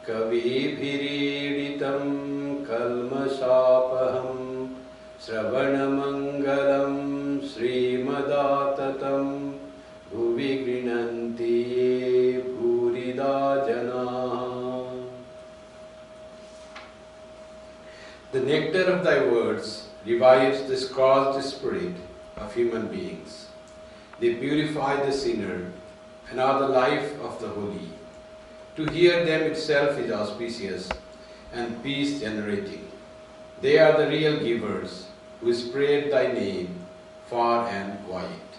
कविभिरीडितं कल्मषापहं श्रवणमङ्गलं श्रीमदाततं भुवि गृह्णन्ति ये भूरिदा जनाः. The nectar of thy words revives the scorched spirit of human beings. They purify the sinner and are the life of the holy. To hear them itself is auspicious and peace-generating. They are the real givers who spread thy name far and wide.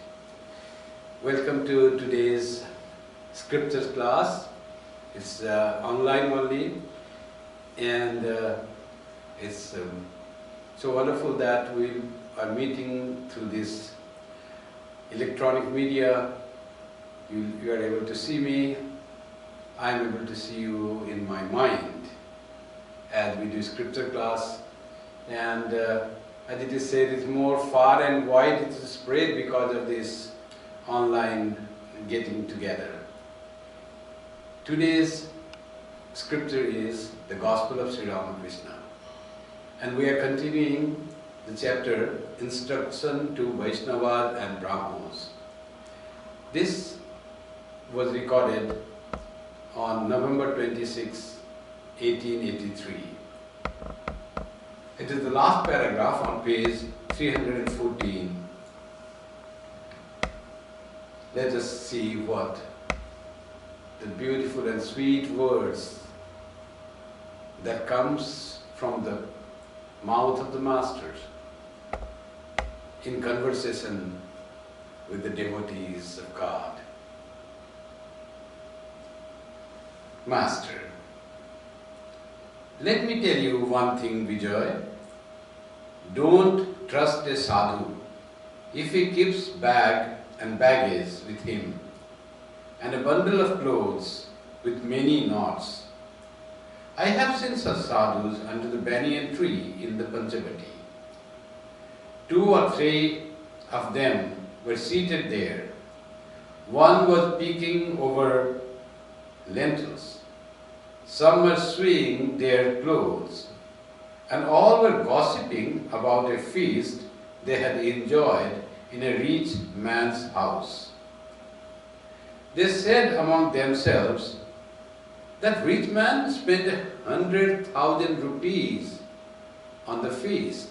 Welcome to today's scriptures class. It's online only, and it's so wonderful that we are meeting through this electronic media. You are able to see me. I am able to see you in my mind as we do scripture class. And as it is said, it's more far and wide, it's spread because of this online getting together. Today's scripture is the Gospel of Sri Ramakrishna. And we are continuing the chapter Instruction to Vaishnavas and Brahmos. This was recorded on November 26, 1883. It is the last paragraph on page 314. Let us see what the beautiful and sweet words that comes from the mouth of the masters in conversation with the devotees of God. Master, let me tell you one thing, Vijay. Don't trust a sadhu if he keeps bag and baggage with him and a bundle of clothes with many knots. I have seen such sadhus under the banyan tree in the Panchavati. 2 or 3 of them were seated there. One was peeking over lentils. Some were sewing their clothes, and all were gossiping about a feast they had enjoyed in a rich man's house. They said among themselves, that rich man spent 100,000 rupees on the feast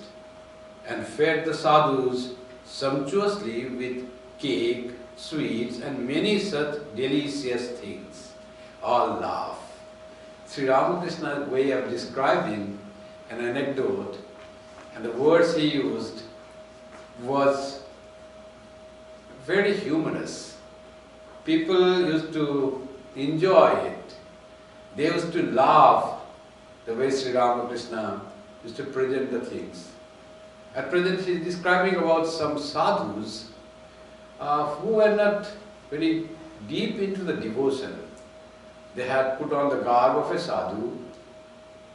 and fed the sadhus sumptuously with cake, sweets and many such delicious things. All laugh. Sri Ramakrishna's way of describing an anecdote and the words he used was very humorous. People used to enjoy it. They used to laugh the way Sri Ramakrishna used to present the things. At present he is describing about some sadhus who were not very deep into the devotion. They had put on the garb of a sadhu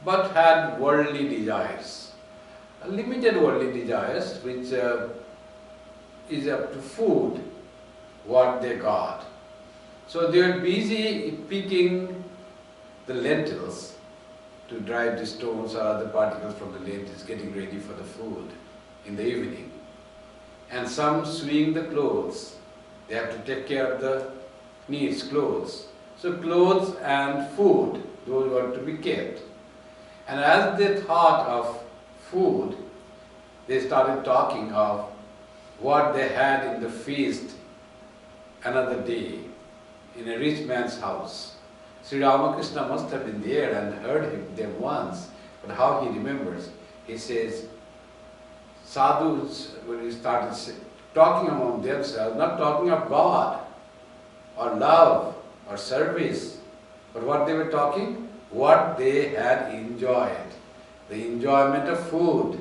but had worldly desires, limited worldly desires, which is up to food, what they got. So they were busy picking the lentils to drive the stones or other particles from the lentils, getting ready for the food in the evening. And some sewing the clothes. They have to take care of the needs, clothes. So clothes and food, those were to be kept. And as they thought of food, they started talking of what they had in the feast another day in a rich man's house. Sri Ramakrishna must have been there and heard them once, but how he remembers, he says, sadhus, when he started talking among themselves, not talking of God or love or service, but what they were talking, what they had enjoyed, the enjoyment of food.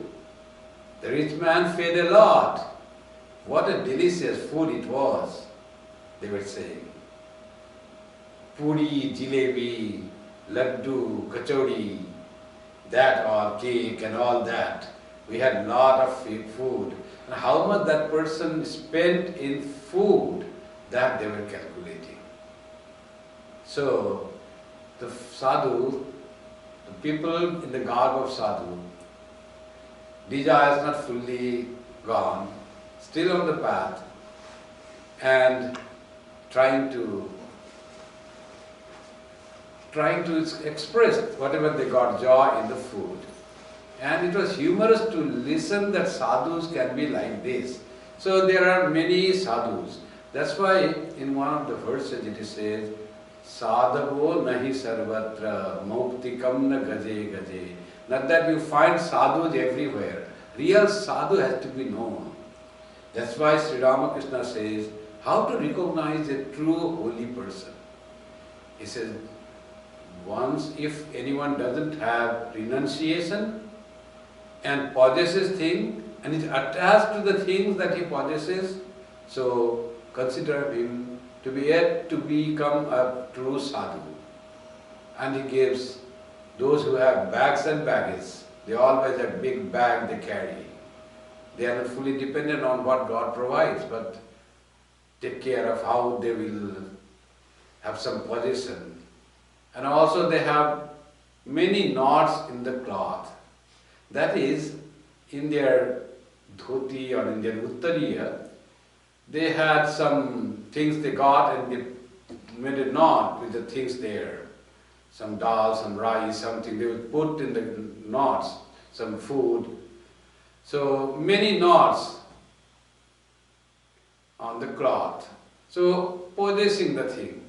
The rich man fed a lot. What a delicious food it was, they were saying. Puri, jilebi, laddu, kachori, that all, cake and all that. We had a lot of food. And how much that person spent in food, that they were calculating. So, the sadhu people in the garb of sadhu, desires not fully gone, still on the path, and trying to express whatever they got joy in the food. And it was humorous to listen that sadhus can be like this. So there are many sadhus. That's why in one of the verses it says, Sadhavo nahi sarvatra mauktikam na gaje gaje. Not that you find sadhus everywhere. Real sadhu has to be known. That's why Sri Ramakrishna says, how to recognize a true holy person. He says, once if anyone doesn't have renunciation and possesses things and is attached to the things that he possesses, so consider him to be yet to become a true sadhu. And he gives those who have bags and baggage, they always have big bag they carry. They are not fully dependent on what God provides, but take care of how they will have some possession. And also they have many knots in the cloth. That is, in their dhoti or in their uttariya, they had some things they got and they made a knot with the things there. Some dal, some rice, something they would put in the knots, some food. So many knots on the cloth. So possessing the thing.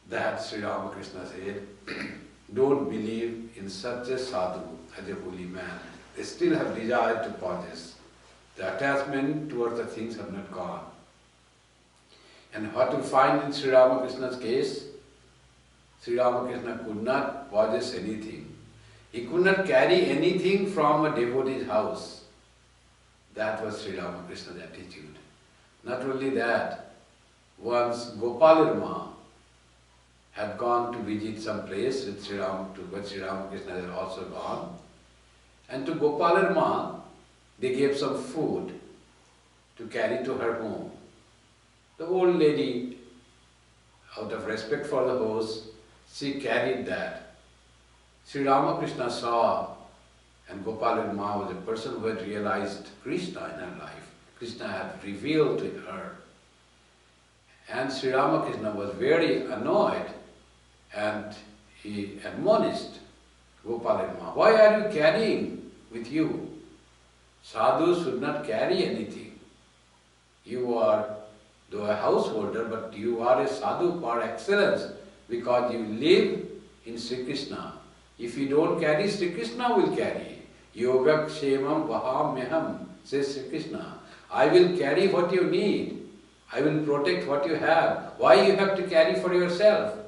That Sri Ramakrishna said, don't believe in such a sadhu as a holy man. They still have desire to possess. The attachment towards the things have not gone. And what we find in Sri Ramakrishna's case, Sri Ramakrishna could not possess anything. He could not carry anything from a devotee's house. That was Sri Ramakrishna's attitude. Not only that, once Gopalirma had gone to visit some place with Sri Ramakrishna had also gone. And to Gopalirma, they gave some food to carry to her home. The old lady, out of respect for the host, she carried that. Sri Ramakrishna saw, and Gopalirma was a person who had realized Krishna in her life. Krishna had revealed to her. And Sri Ramakrishna was very annoyed and he admonished Gopalirma, why are you carrying with you? Sadhus should not carry anything. You are, though a householder, but you are a sadhu par excellence because you live in Sri Krishna. If you don't carry, Sri Krishna will carry. Yoga kshemam vahamyaham, says Sri Krishna. I will carry what you need. I will protect what you have. Why you have to carry for yourself?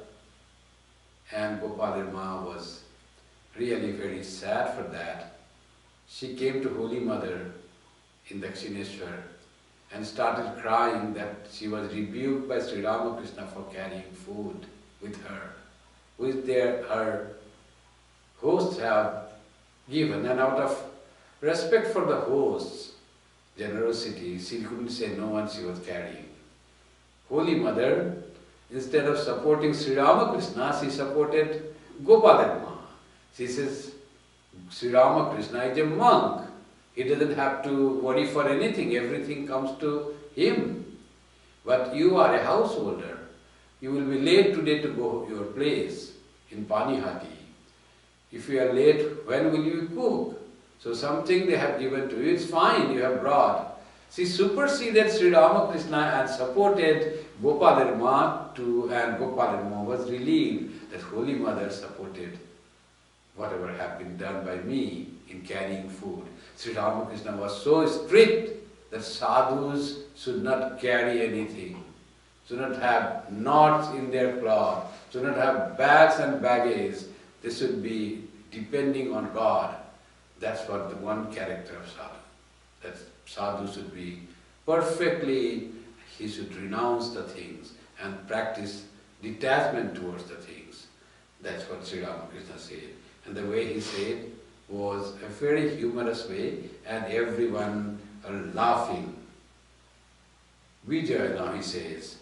And Gopalirma was really very sad for that. She came to Holy Mother in Dakshineshwar and started crying that she was rebuked by Sri Ramakrishna for carrying food with her, which her hosts have given. And out of respect for the hosts, generosity, she couldn't say no and she was carrying. Holy Mother, instead of supporting Sri Ramakrishna, she supported Gopalirma. She says, Sri Ramakrishna is a monk. He doesn't have to worry for anything. Everything comes to him. But you are a householder. You will be late today to go your place in Panihati. If you are late, when will you cook? So something they have given to you, it's fine, you have brought. She superseded Sri Ramakrishna and supported Gopalirma and Gopalirma was relieved that Holy Mother supported whatever had been done by me in carrying food. Sri Ramakrishna was so strict that sadhus should not carry anything, should not have knots in their cloth, should not have bags and baggage. They should be depending on God. That's what the one character of sadhu. That sadhu should be perfectly, he should renounce the things and practice detachment towards the things. That's what Sri Ramakrishna said. And the way he said was a very humorous way and everyone are laughing. Vijay now he says,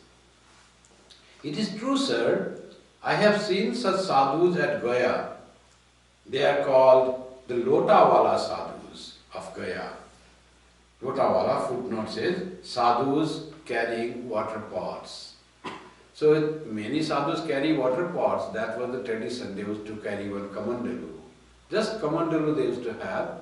it is true, sir, I have seen such sadhus at Gaya. They are called the Lotawala sadhus of Gaya. Lotawala, footnote says, sadhus carrying water pots. So many sadhus carry water pots. That was the tradition. They used to carry one kamandalu. Just kamandalu they used to have.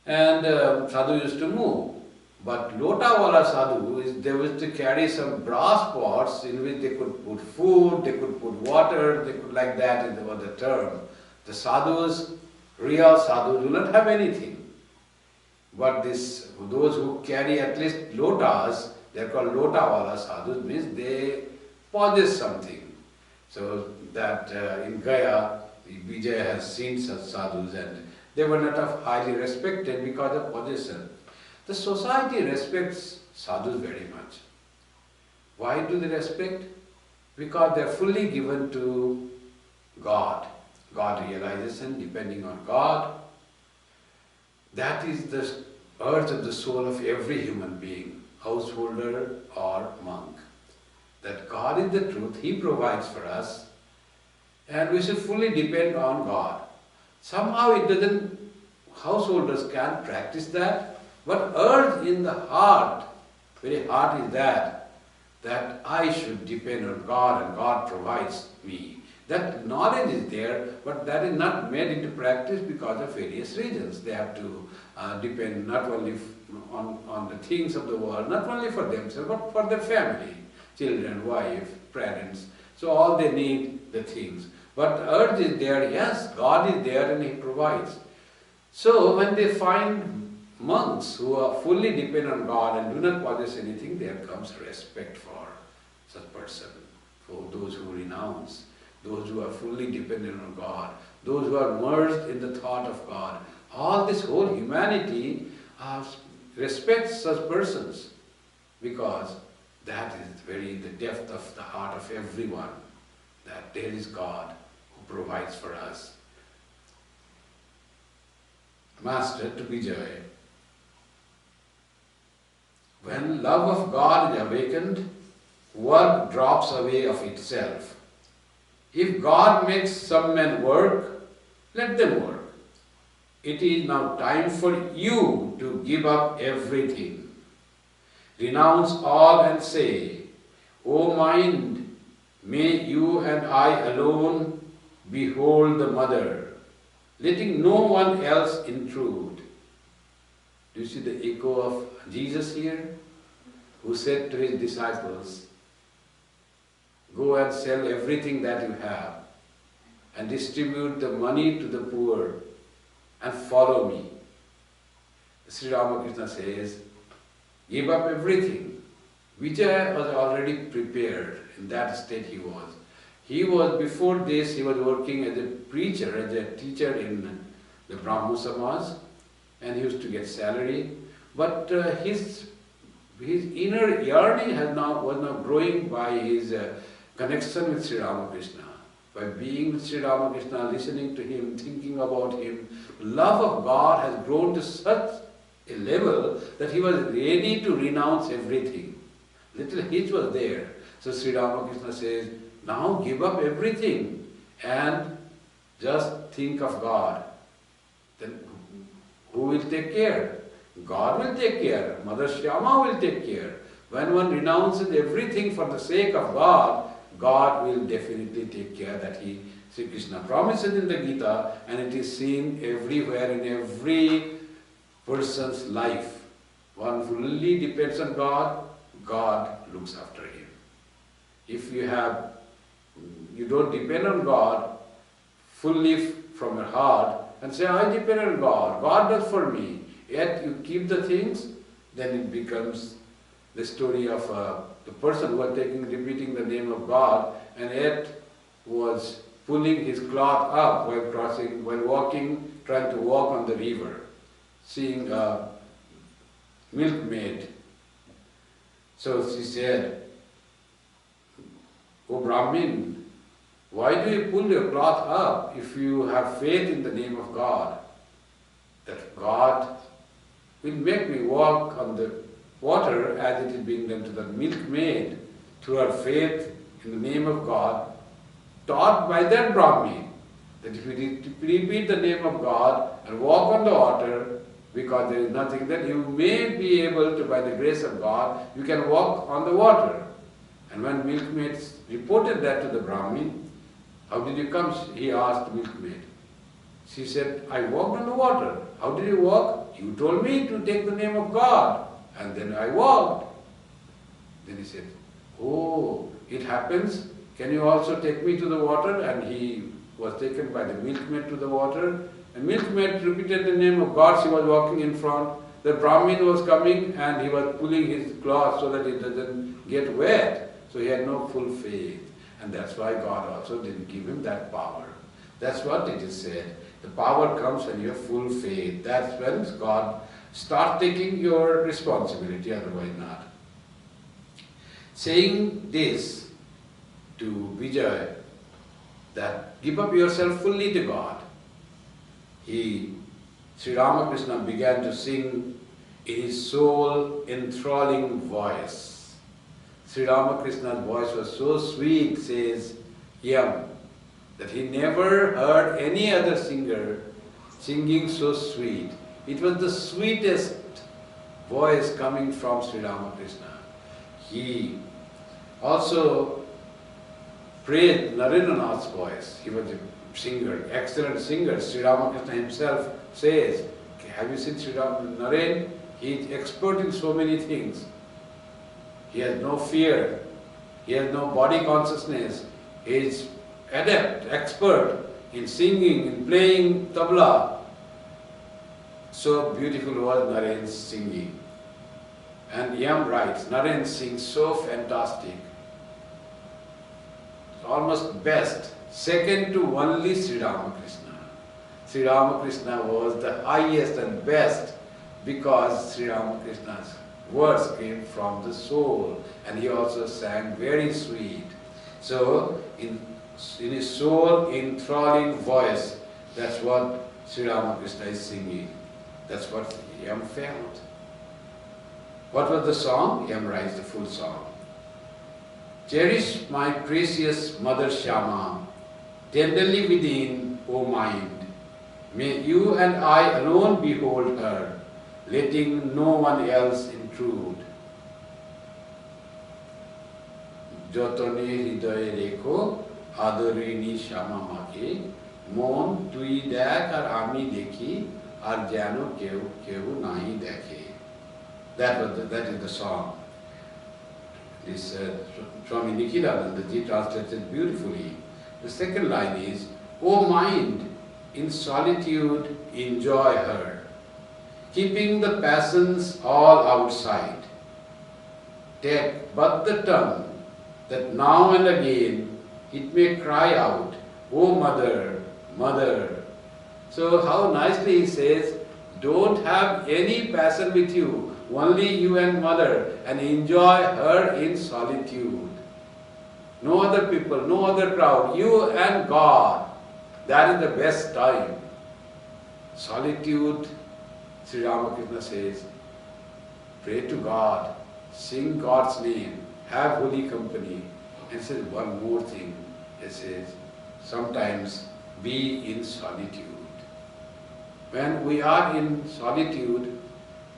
And sadhu used to move. But Lotawala sadhu, they used to carry some brass pots in which they could put food, they could put water, they could, like that was the term. The sadhus, real sadhus, do not have anything. But those who carry at least lotas, they are called Lotawala sadhus, means they possess something. So that in Gaya, Vijay has seen such sadhus, and they were not highly respected because of possession. The society respects sadhus very much. Why do they respect? Because they are fully given to God. God realization, depending on God. That is the urge of the soul of every human being, householder or monk. That God is the truth, He provides for us, and we should fully depend on God. Somehow it doesn't, householders can't practice that, but urge in the heart, very heart is that I should depend on God and God provides me. That knowledge is there, but that is not made into practice because of various reasons. They have to depend not only on the things of the world, not only for themselves, but for their family, children, wife, parents. So all they need the things. But urge is there, yes, God is there and He provides. So when they find monks who are fully dependent on God and do not possess anything, there comes respect for such person, for those who renounce, those who are fully dependent on God, those who are merged in the thought of God. All this whole humanity respects such persons because that is the depth of the heart of everyone, that there is God who provides for us. Master, to Vijay, when love of God is awakened, work drops away of itself. If God makes some men work, let them work. It is now time for you to give up everything. Renounce all and say, O mind, may you and I alone behold the Mother, letting no one else intrude. Do you see the echo of Jesus here? Who said to His disciples, go and sell everything that you have and distribute the money to the poor and follow me. Sri Ramakrishna says, give up everything. Vijay was already prepared. In that state he was. Before this, he was working as a preacher, as a teacher in the Brahmo Samaj, and he used to get salary. But his inner yearning was now growing by his connection with Sri Ramakrishna. By being with Sri Ramakrishna, listening to him, thinking about him, love of God has grown to such a level that he was ready to renounce everything. Little hitch was there. So Sri Ramakrishna says, now give up everything and just think of God. Then who will take care? God will take care. Mother Shyama will take care. When one renounces everything for the sake of God, God will definitely take care. That Sri Krishna promises in the Gita, and it is seen everywhere in every person's life. One fully depends on God, God looks after him. If you don't depend on God fully from your heart and say, I depend on God, God does for me, yet you keep the things, then it becomes the story of the person who was repeating the name of God, and yet was pulling his cloth up while walking, trying to walk on the river, seeing a milkmaid. So she said, O Brahmin, why do you pull your cloth up if you have faith in the name of God? That God will make me walk on the water as it is being done to the milkmaid through her faith in the name of God, taught by that Brahmin. That if you repeat the name of God and walk on the water, because there is nothing, then you may be able to, by the grace of God, you can walk on the water. And when milkmaid reported that to the Brahmin, how did you come? He asked the milkmaid. She said, I walked on the water. How did you walk? You told me to take the name of God. And then I walked. Then he said, oh, it happens. Can you also take me to the water? And he was taken by the milkmaid to the water. And milkmaid repeated the name of God. She was walking in front. The Brahmin was coming and he was pulling his cloth so that it doesn't get wet. So he had no full faith. And that's why God also didn't give him that power. That's what it is said. The power comes when you have full faith. That's when God starts taking your responsibility, otherwise not. Saying this to Vijay, that give up yourself fully to God, Sri Ramakrishna began to sing in his soul enthralling voice. Sri Ramakrishna's voice was so sweet, says Yam, that he never heard any other singer singing so sweet. It was the sweetest voice coming from Sri Ramakrishna. He also praised Narendranath's voice. He was a singer, excellent singer. Sri Ramakrishna himself says, have you seen Sri Naren? He is expert in so many things. He has no fear. He has no body consciousness. He is adept, expert in singing, in playing tabla. So beautiful was Naren's singing. And Yam writes, Naren sings so fantastic. Almost best, second to only Sri Ramakrishna. Sri Ramakrishna was the highest and best because Sri Ramakrishna's words came from the soul and he also sang very sweet. So in his soul enthralling voice, that's what Sri Ramakrishna is singing. That's what Yam felt. What was the song? Yam writes the full song. Cherish my precious Mother Shyama, tenderly within, O mind. May you and I alone behold her, letting no one else intrude. Jotone hridaye rekho, adorini Shyama make, mon tui dekh ar ami dekhi, ar jano kehu nahi dekhe. That is the song. This Swami Nikhilanandaji translated beautifully. The second line is, O mind, in solitude enjoy her, keeping the passions all outside. Take but the tongue, that now and again it may cry out, O mother, mother. So how nicely he says, don't have any passion with you, only you and mother, and enjoy her in solitude. No other people, no other crowd, you and God. That is the best time. Solitude, Sri Ramakrishna says, pray to God, sing God's name, have holy company. And says one more thing, he says, sometimes be in solitude. When we are in solitude,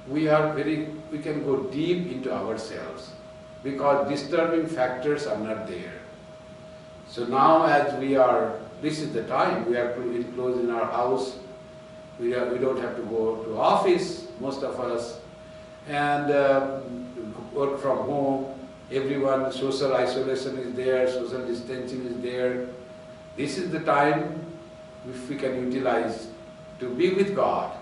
we can go deep into ourselves because disturbing factors are not there. So now as this is the time, we are enclosed in our house, we don't have to go to office, most of us, and work from home, everyone, social isolation is there, social distancing is there. This is the time if we can utilize to be with God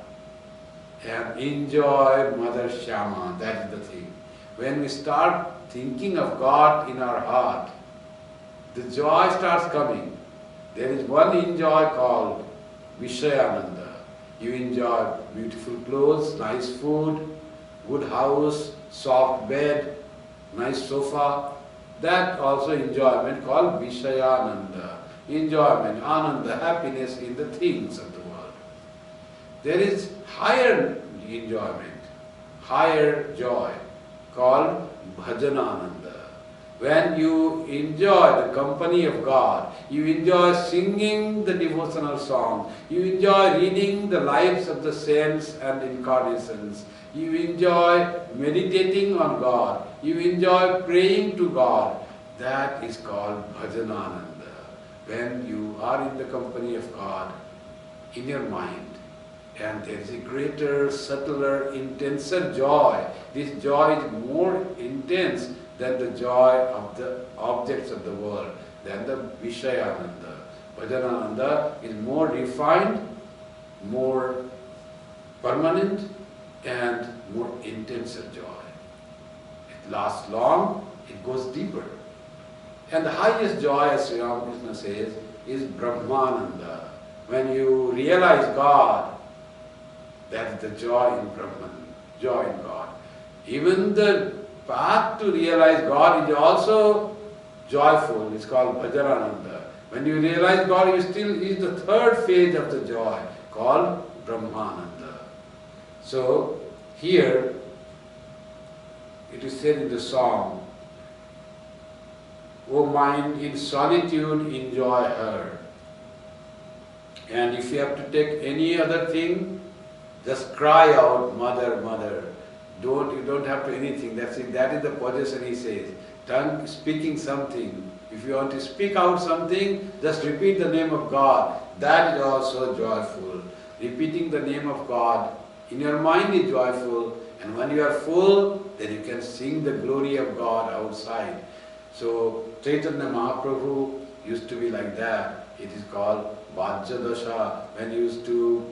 and enjoy Mother Shyama, that is the thing. When we start thinking of God in our heart, the joy starts coming. There is one enjoy called Vishayananda. You enjoy beautiful clothes, nice food, good house, soft bed, nice sofa. That also enjoyment called Vishayananda. Enjoyment, Ananda, happiness in the things of the world. There is higher enjoyment, higher joy called Bhajanananda. when you enjoy the company of God, you enjoy singing the devotional song, you enjoy reading the lives of the saints and incarnations, you enjoy meditating on God, you enjoy praying to God, that is called bhajanananda. When you are in the company of God, in your mind, and there is a greater, subtler, intenser joy. This joy is more intense than the joy of the objects of the world, than the Vishayananda. Bhajanananda is more refined, more permanent, and more intenser joy. It lasts long, it goes deeper. And the highest joy, as Sri Ramakrishna says, is Brahmananda. When you realize God, that is the joy in Brahman, joy in God. Even the path to realize God is also joyful. It's called Bhajanananda. When you realize God, you still is the third phase of the joy, called Brahmananda. So here it is said in the song, O mind, in solitude enjoy her. And if you have to take any other thing, just cry out, Mother, Mother. You don't have to anything. That's it. That is the possession, he says. Tongue speaking something. If you want to speak out something, just repeat the name of God. That is also joyful. Repeating the name of God in your mind is joyful. And when you are full, then you can sing the glory of God outside. So Chaitanya Mahaprabhu used to be like that. It is called Vajjadasha, when he used to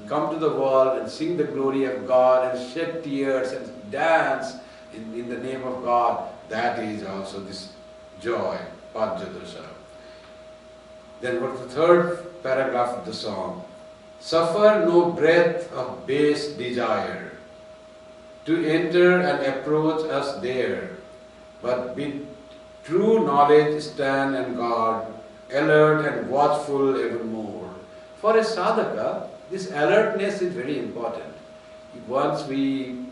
come to the world and sing the glory of God and shed tears and dance in the name of God. That is also this joy, Vajjadasha. Then what's the third paragraph of the song? Suffer no breath of base desire to enter and approach us there, but with true knowledge stand and guard, alert and watchful evermore. For a sadhaka, this alertness is very important. Once we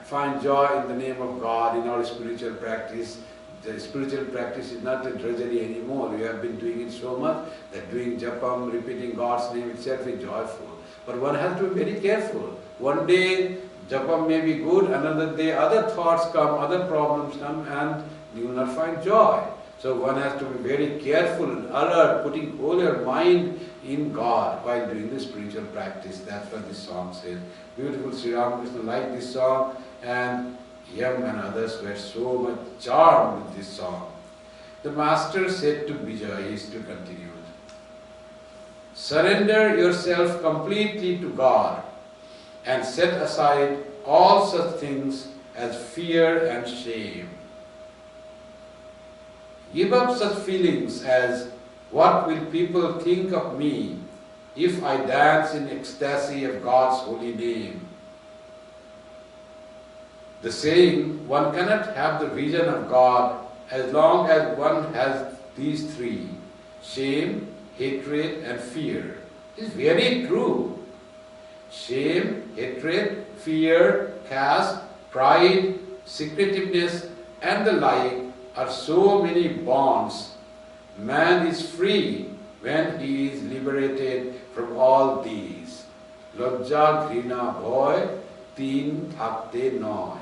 find joy in the name of God in our spiritual practice, the spiritual practice is not a drudgery anymore. We have been doing it so much that doing japam, repeating God's name itself is joyful. But one has to be very careful. One day japam may be good, another day other thoughts come, other problems come, and you will not find joy. So one has to be very careful and alert, putting all your mind in God while doing the spiritual practice. That's what this song says. Beautiful. Sri Ramakrishna liked this song, and Yam and others were so much charmed with this song. The master said to Vijay, he is to continue, surrender yourself completely to God and set aside all such things as fear and shame. Give up such feelings as, what will people think of me if I dance in ecstasy of God's holy name? The saying, one cannot have the vision of God as long as one has these three, shame, hatred and fear, is very true. Shame, hatred, fear, caste, pride, secretiveness and the like are so many bonds. Man is free when he is liberated from all these. Lajja, ghrina, bhoy, teen thakte noy.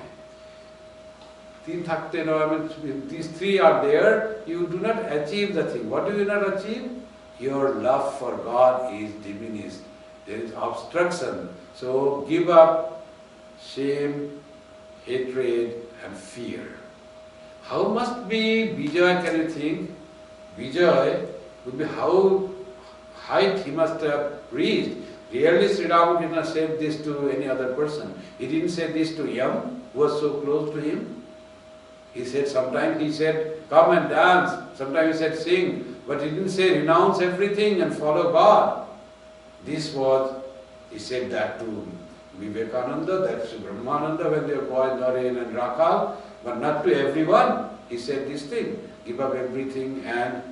Teen thakte noy means if these three are there, you do not achieve the thing. What do you not achieve? Your love for God is diminished. There is obstruction. So give up shame, hatred and fear. How must be Vijay, can you think? Vijay would be how height he must have reached. Rarely Sri Ramakrishna said this to any other person. He didn't say this to Yam, who was so close to him. He said, sometimes he said, come and dance. Sometimes he said, sing. But he didn't say, renounce everything and follow God. This was, he said that to Vivekananda, that's to Brahmananda when they were boys, Naren and Rakal. But not to everyone. He said this thing, give up everything and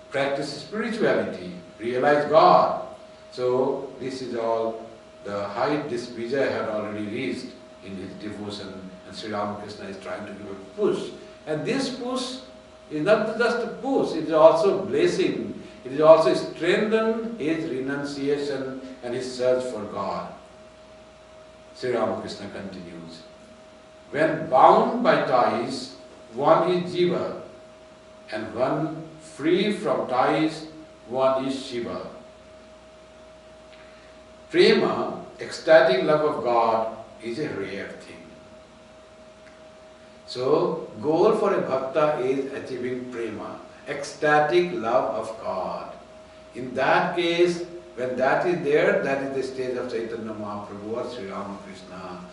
practice spirituality, realize God. So this is all the height this Vijay had already reached in his devotion. And And Sri Ramakrishna is trying to give a push. And this push is not just a push, it is also blessing. It is also strengthen his renunciation and his search for God. Sri Ramakrishna continues, when bound by ties, one is Jiva, and when free from ties, one is Shiva. Prema, ecstatic love of God, is a rare thing. So, goal for a bhakta is achieving prema, ecstatic love of God. In that case, when that is there, that is the stage of Chaitanya Mahaprabhu or Sri Ramakrishna.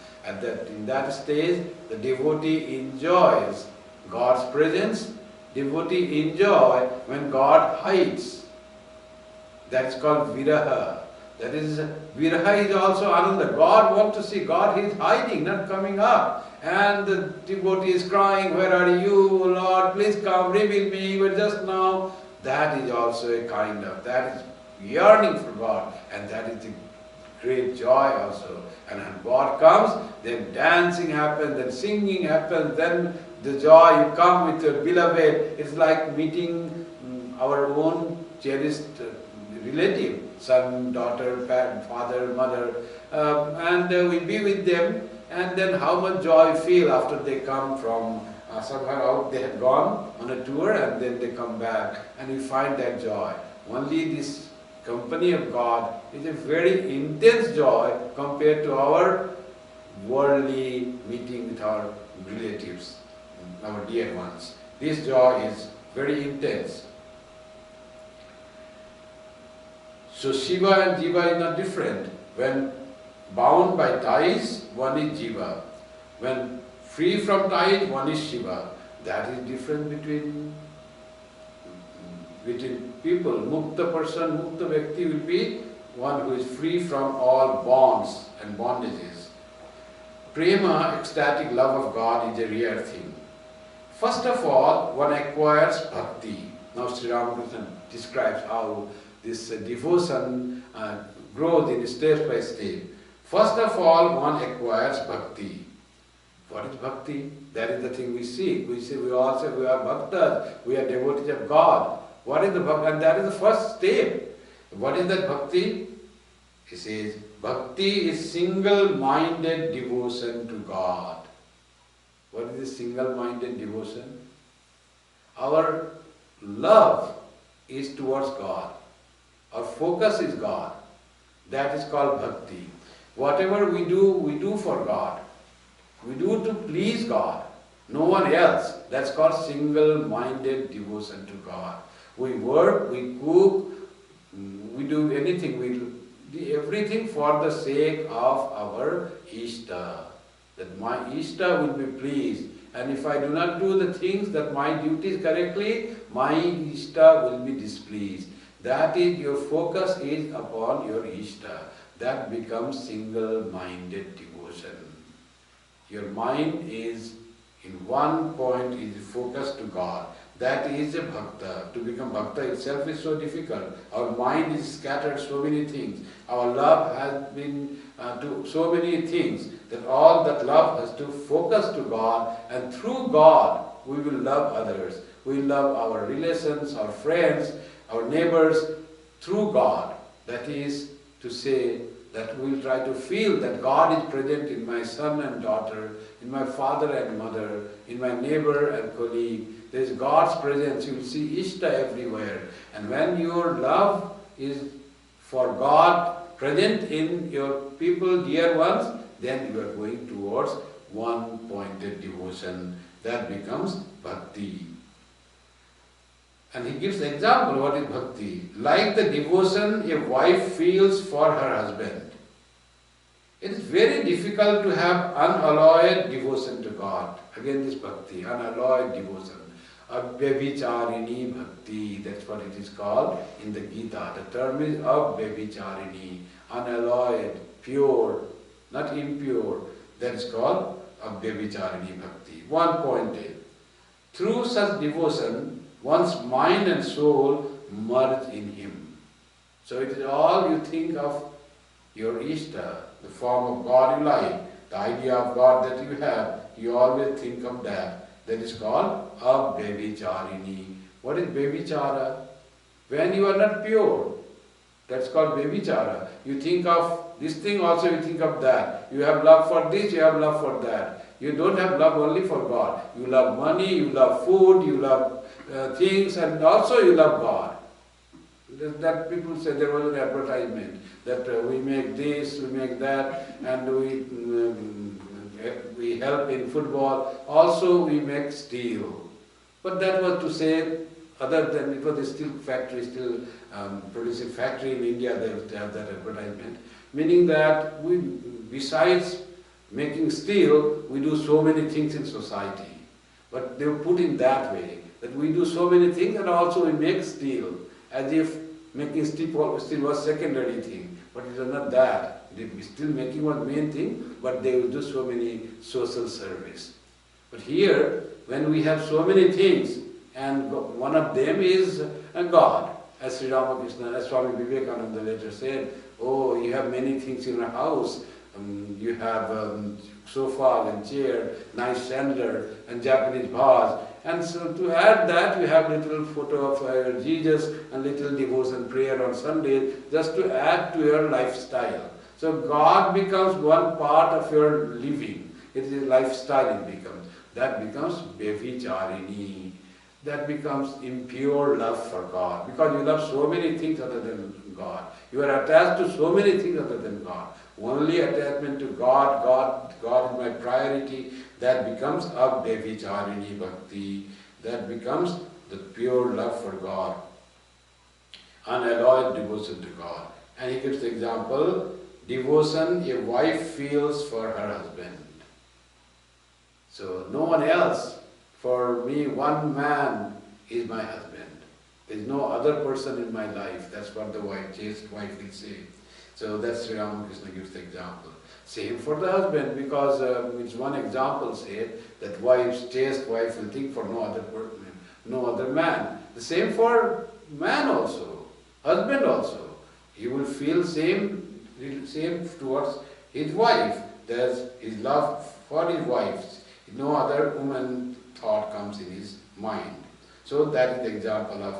In that stage, the devotee enjoys God's presence. Devotee enjoy when God hides. That is called viraha. That is, viraha is also ananda. God wants to see. God is hiding, not coming up. And the devotee is crying, where are you, Lord? Please come, reveal me. But just now, that is also a kind of, that is yearning for God. And that is the great joy also. And when God comes, then dancing happens, then singing happens, then the joy, you come with your beloved. It's like meeting our own cherished relative, son, daughter, parent, father, mother, and we be with them, and then how much joy we feel after they come from somewhere out, they have gone on a tour and then they come back and we find that joy. Only this company of God is a very intense joy compared to our worldly meeting with our relatives, our dear ones. This joy is very intense. So Shiva and Jiva is not different. When bound by ties, one is Jiva. When free from ties, one is Shiva. That is different between people. Mukta person, Mukta Vyakti will be one who is free from all bonds and bondages. Prema, ecstatic love of God, is a rare thing. First of all, one acquires bhakti. Now Sri Ramakrishna describes how this devotion grows in stage by stage. First of all, one acquires bhakti. What is bhakti? That is the thing we seek. We say, we all say we are bhaktas, we are devotees of God. What is the bhakti? And that is the first step. What is that bhakti? He says, bhakti is single-minded devotion to God. What is this single-minded devotion? Our love is towards God. Our focus is God. That is called bhakti. Whatever we do for God. We do to please God, no one else. That's called single-minded devotion to God. We work, we cook, we do anything, we do everything for the sake of our Ishta. That my Ishta will be pleased. And if I do not do the things that my duties correctly, my Ishta will be displeased. That is, your focus is upon your Ishta. That becomes single-minded devotion. Your mind is in one point, is focused to God. That is a bhakta. To become bhakta itself is so difficult. Our mind is scattered so many things. Our love has been to so many things that all that love has to focus to God, and through God we will love others. We love our relations, our friends, our neighbors through God. That is to say that we will try to feel that God is present in my son and daughter, in my father and mother, in my neighbor and colleague. There is God's presence. You will see Ishta everywhere. And when your love is for God present in your people, dear ones, then you are going towards one-pointed devotion. That becomes bhakti. And he gives the example, what is bhakti? Like the devotion a wife feels for her husband. It is very difficult to have unalloyed devotion to God. Again this bhakti, unalloyed devotion. Abhyavicharini bhakti, that's what it is called in the Gita. The term is abhyavicharini, unalloyed, pure, not impure. That is called abhyavicharini bhakti. One-pointed. Through such devotion, one's mind and soul merge in him. So it is all you think of your Ishta, the form of God you like, the idea of God that you have, that, you always think of that. That is called abhyavicharini. What is bhevichara? When you are not pure, that's called bhevichara. You think of this thing also, you think of that. You have love for this, you have love for that. You don't have love only for God. You love money, you love food, you love things, and also you love God. That people say, there was an advertisement that we make this, we make that, and we help in football. Also we make steel. But that was to say, other than it was a steel factory, still producing factory in India, they have that advertisement. Meaning that we, besides making steel, we do so many things in society. But they were put in that way, that we do so many things and also we make steel, as if making steel was secondary thing. But it was not that. Still making was main thing, but they will do so many social service. But here, when we have so many things, and one of them is God, as Sri Ramakrishna, as Swami Vivekananda later said, oh, you have many things in your house. You have sofa and chair, nice chandelier and Japanese vase. And so to add that, you have little photo of Jesus and little devotion prayer on Sunday, just to add to your lifestyle. So God becomes one part of your living. It is a lifestyle it becomes. That becomes bhevicharini. That becomes impure love for God. Because you love so many things other than God. You are attached to so many things other than God. Only attachment to God is my priority. That becomes abhyavicharini bhakti. That becomes the pure love for God. Unalloyed devotion to God. And he gives the example, devotion a wife feels for her husband. So no one else. For me, one man is my husband. There is no other person in my life. That's what the chaste wife will say. So that's Sri Ramakrishna gives the example. Same for the husband, because it's one example said that chaste wife will think for no other man. The same for man also, husband also. He will feel same towards his wife. There's his love for his wife. No other woman thought comes in his mind. So that is the example of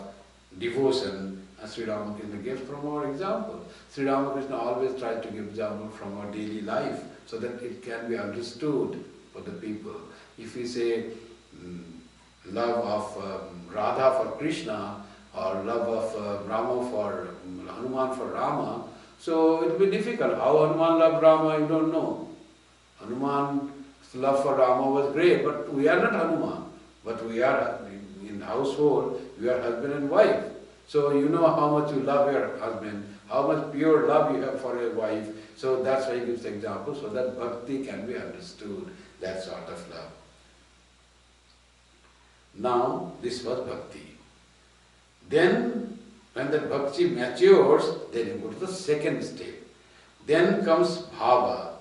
devotion as Sri Ramakrishna gives from our example. Sri Ramakrishna always tries to give example from our daily life so that it can be understood for the people. If we say love of Radha for Krishna or love of Hanuman for Rama, so it will be difficult. How Hanuman loved Rama, you don't know. Hanuman's love for Rama was great, but we are not Hanuman. But we are, in household, we are husband and wife. So you know how much you love your husband, how much pure love you have for your wife. So that's why he gives the example, so that bhakti can be understood, that sort of love. Now, this was bhakti. Then, when that bhakti matures, then you go to the second step. Then comes bhava,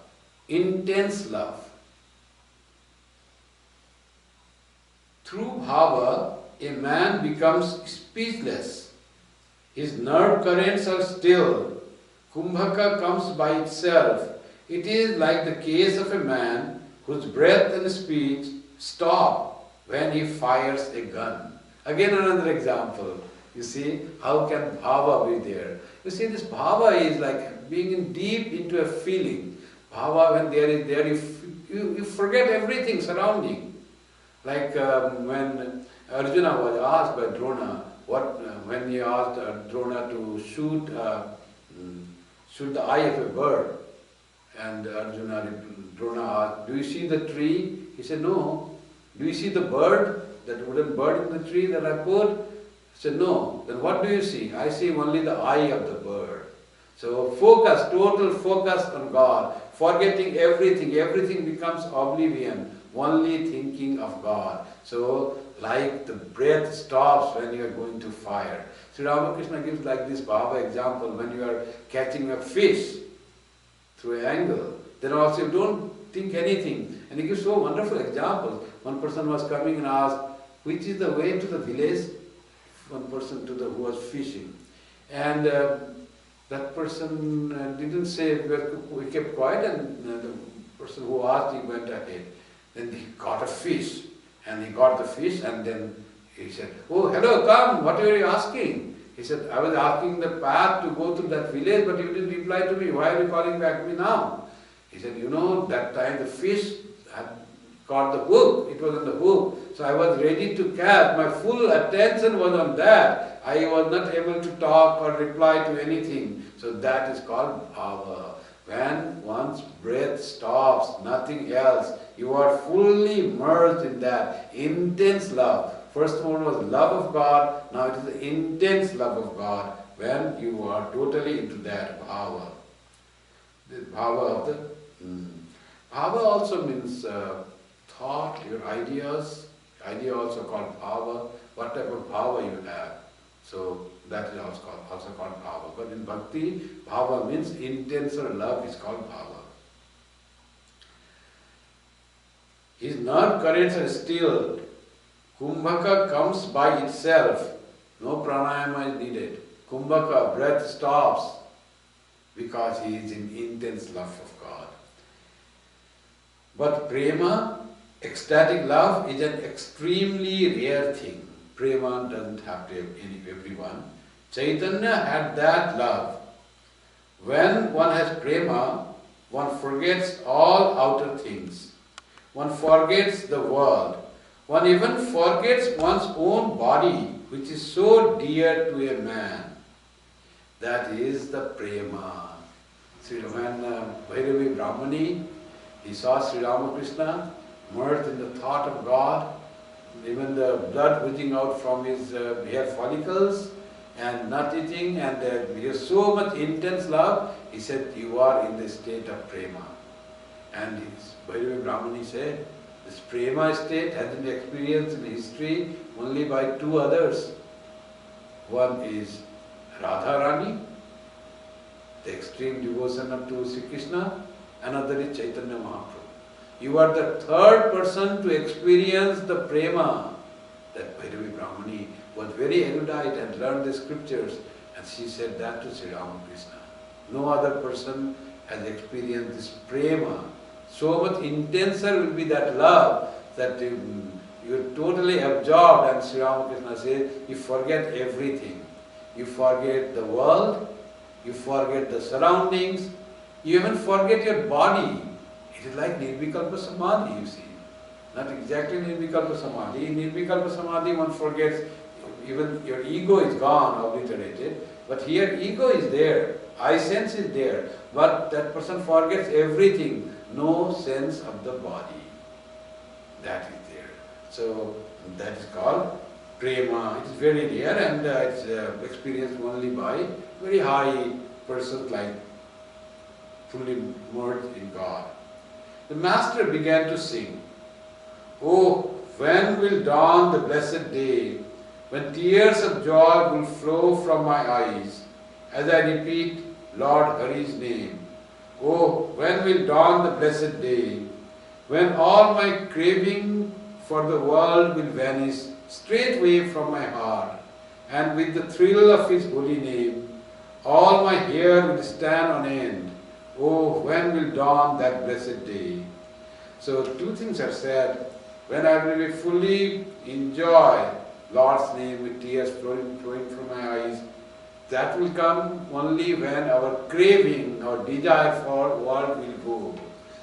intense love. Through bhava, a man becomes speechless. His nerve currents are still. Kumbhaka comes by itself. It is like the case of a man whose breath and speech stop when he fires a gun. Again another example. You see, how can bhava be there? You see, this bhava is like being deep into a feeling. Bhava, when there is there, you forget everything surrounding. Like when Arjuna was asked by Drona, when he asked Drona to shoot the eye of a bird, and Drona asked, "Do you see the tree?" He said, "No." "Do you see the bird, that wooden bird in the tree that I put?" He said, "No." "Then what do you see?" "I see only the eye of the bird." So focus, total focus on God, forgetting everything. Everything becomes oblivion, only thinking of God. So like the breath stops when you are going to fire. Sri Ramakrishna gives like this bhava example, when you are catching a fish through an angle, then also you don't think anything. And he gives so wonderful examples. One person was coming and asked, "Which is the way to the village?" One person who was fishing. And that person didn't say, we kept quiet, and the person who asked, he went ahead. Then he got a fish, and he got the fish, and then he said, "Oh, hello, come, what were you asking?" He said, "I was asking the path to go to that village, but you didn't reply to me. Why are you calling back me now?" He said, "You know, that time the fish had caught the hook, it was on the hook, so I was ready to catch, my full attention was on that. I was not able to talk or reply to anything. So that is called bhava. When one's breath stops, nothing else, you are fully immersed in that intense love. First one was love of God, now it is the intense love of God, when you are totally into that bhava. The bhava of the... Bhava also means thought, your ideas. Idea also called bhava, what type of bhava you have. So that is also called bhava. But in bhakti, bhava means intenser love is called bhava. His nerve currents are stilled. Kumbhaka comes by itself. No pranayama is needed. Kumbhaka, breath stops because he is in intense love of God. But prema, ecstatic love, is an extremely rare thing. Prema doesn't have to everyone. Chaitanya had that love. When one has prema, one forgets all outer things. One forgets the world. One even forgets one's own body, which is so dear to a man. That is the prema. See, when Bhairavi Brahmani, he saw Sri Ramakrishna immersed in the thought of God, even the blood oozing out from his hair follicles, and not eating, and he has so much intense love, he said, "You are in the state of prema." And Bhairavi Brahmani said, this prema state has been experienced in history only by two others. One is Radharani, the extreme devotion to Sri Krishna. Another is Chaitanya Mahaprabhu. You are the third person to experience the prema. That Bhairavi Brahmani was very erudite and learned the scriptures, and she said that to Sri Ramakrishna. No other person has experienced this prema. So much intenser will be that love that you're totally absorbed, and Sri Ramakrishna says, you forget everything. You forget the world, you forget the surroundings, you even forget your body. It is like Nirvikalpa Samadhi, you see. Not exactly Nirvikalpa Samadhi. In Nirvikalpa Samadhi one forgets, even your ego is gone, obliterated, but here ego is there, I sense is there, but that person forgets everything, no sense of the body. That is there. So that is called prema. It is very rare, and it's experienced only by very high persons like fully merged in God. The master began to sing, "Oh, when will dawn the blessed day, when tears of joy will flow from my eyes, as I repeat Lord Hari's name. Oh, when will dawn the blessed day, when all my craving for the world will vanish straightway from my heart, and with the thrill of his holy name, all my hair will stand on end. Oh, when will dawn that blessed day?" So two things are said. When I will fully enjoy Lord's name with tears flowing from my eyes, that will come only when our craving, our desire for world will go.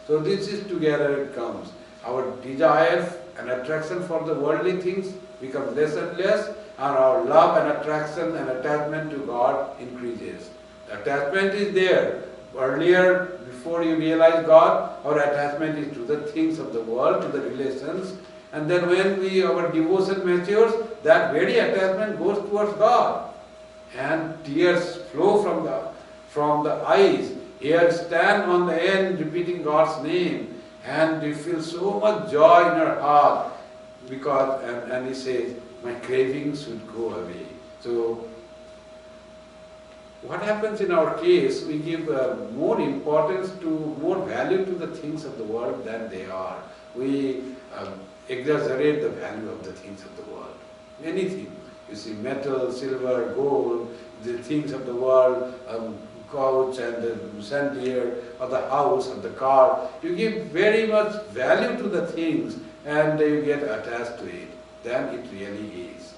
So this is together it comes. Our desire and attraction for the worldly things become less and less, and our love and attraction and attachment to God increases. The attachment is there. Earlier, before you realize God, our attachment is to the things of the world, to the relations, and then when our devotion matures, that very attachment goes towards God, and tears flow from the eyes. Here stand on the end repeating God's name, and you feel so much joy in your heart, because and he says, my cravings should go away. So what happens in our case, we give more importance to, more value to the things of the world than they are. We exaggerate the value of the things of the world. Anything. You see, metal, silver, gold, the things of the world, couch and the chandelier or the house or the car. You give very much value to the things and you get attached to it. Then it really is.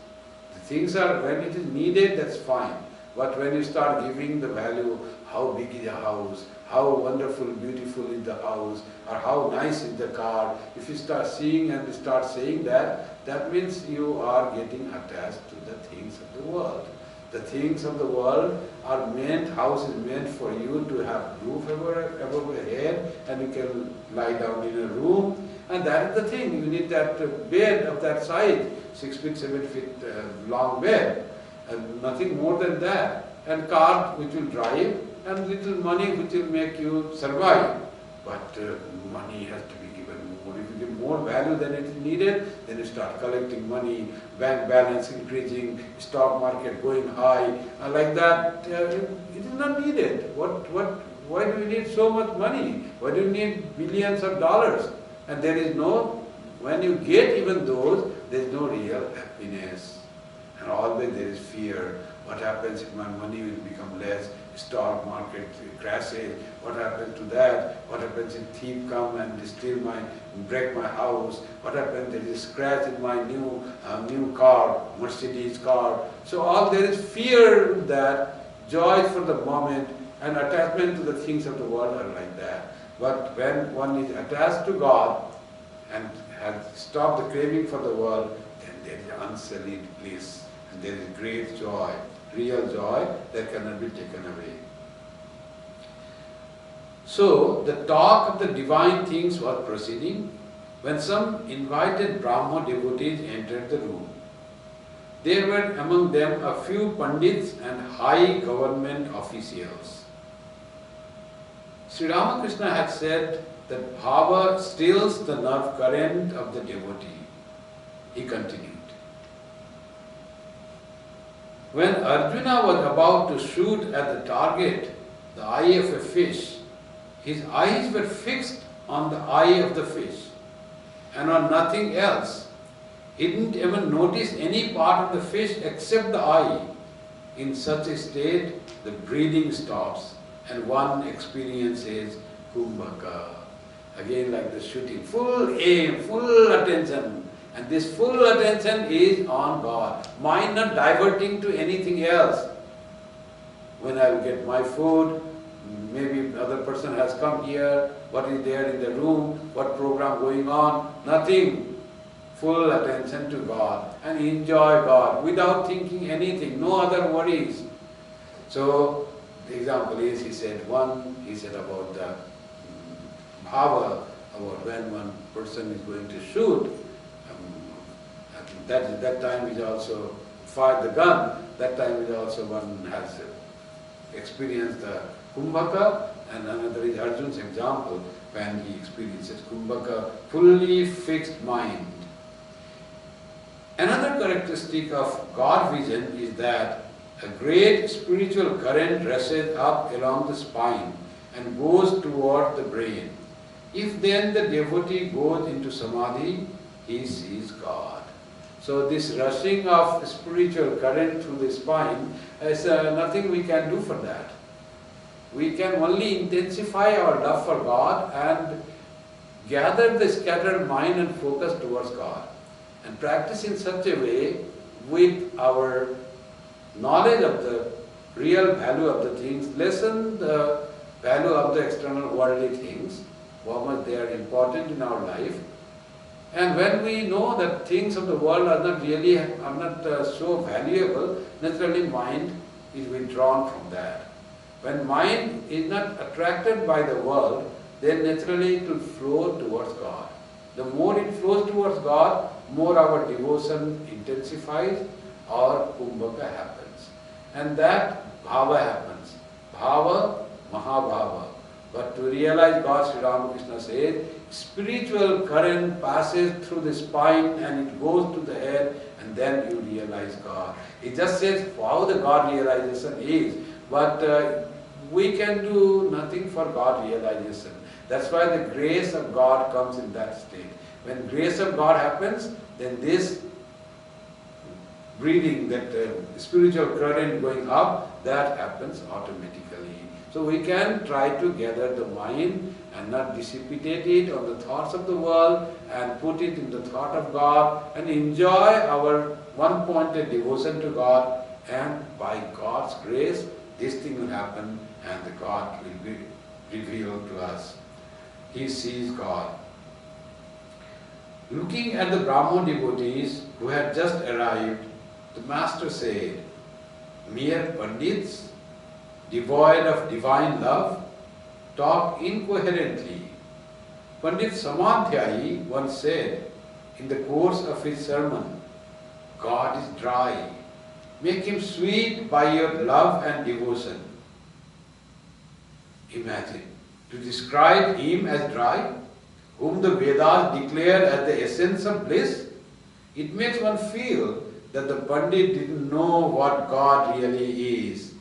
The things are, when it is needed, that's fine. But when you start giving the value, how big is the house, how wonderful, beautiful is the house, or how nice is the car, if you start seeing and start saying that, that means you are getting attached to the things of the world. The things of the world are meant, house is meant for you to have roof above your head, and you can lie down in a room, and that is the thing. You need that bed of that size, 6 feet, 7 feet long bed, and nothing more than that. And car which will drive, and little money which will make you survive. But money has to be given more. If you give more value than it is needed, then you start collecting money, bank balance increasing, stock market going high, and like that. It is not needed. Why do you need so much money? Why do you need billions of dollars? And there is no, when you get even those, there is no real happiness. And always there is fear. What happens if my money will become less? Stock market crashes. What happens to that? What happens if thief come and break my house? What happens if there is a scratch in my new car, Mercedes car? So all there is fear that, joy for the moment, and attachment to the things of the world are like that. But when one is attached to God and has stopped the craving for the world, then there is unsullied bliss, and there is great joy, real joy that cannot be taken away. So the talk of the divine things was proceeding when some invited Brahmo devotees entered the room. There were among them a few pandits and high government officials. Sri Ramakrishna had said that bhava stills the nerve current of the devotee. He continued. When Arjuna was about to shoot at the target, the eye of a fish, his eyes were fixed on the eye of the fish and on nothing else. He didn't even notice any part of the fish except the eye. In such a state, the breathing stops and one experiences kumbhaka. Again, like the shooting, full aim, full attention. And this full attention is on God. Mind not diverting to anything else. When I will get my food, maybe another person has come here, what is there in the room, what program going on, nothing. Full attention to God and enjoy God without thinking anything, no other worries. So, the example is, he said about the bhava, about when one person is going to shoot. That time is also fired the gun. That time is also one has experienced the kumbhaka, and another is Arjuna's example when he experiences kumbhaka, fully fixed mind. Another characteristic of God vision is that a great spiritual current rushes up along the spine and goes toward the brain. If then the devotee goes into samadhi, he sees God. So this rushing of spiritual current through the spine is nothing we can do for that. We can only intensify our love for God and gather the scattered mind and focus towards God. And practice in such a way with our knowledge of the real value of the things, lessen the value of the external worldly things, how much they are important in our life. And when we know that things of the world are not so valuable, naturally mind is withdrawn from that. When mind is not attracted by the world, then naturally it will flow towards God. The more it flows towards God, more our devotion intensifies, or kumbhaka happens. And that bhava happens. Bhava, mahabhava. But to realize God, Sri Ramakrishna says, spiritual current passes through the spine and it goes to the head, and then you realize God. It just says how the God realization is, but we can do nothing for God realization. That's why the grace of God comes in that state. When grace of God happens, then this breathing, that spiritual current going up, that happens automatically. So we can try to gather the mind and not dissipate it on the thoughts of the world and put it in the thought of God and enjoy our one-pointed devotion to God, and by God's grace this thing will happen and the God will be revealed to us. He sees God. Looking at the Brahmo devotees who had just arrived, the Master said, mere Pandits, devoid of divine love, talk incoherently. Pandit Samadhyayi once said in the course of his sermon, God is dry. Make him sweet by your love and devotion. Imagine, to describe him as dry, whom the Vedas declare as the essence of bliss, it makes one feel that the Pandit didn't know what God really is.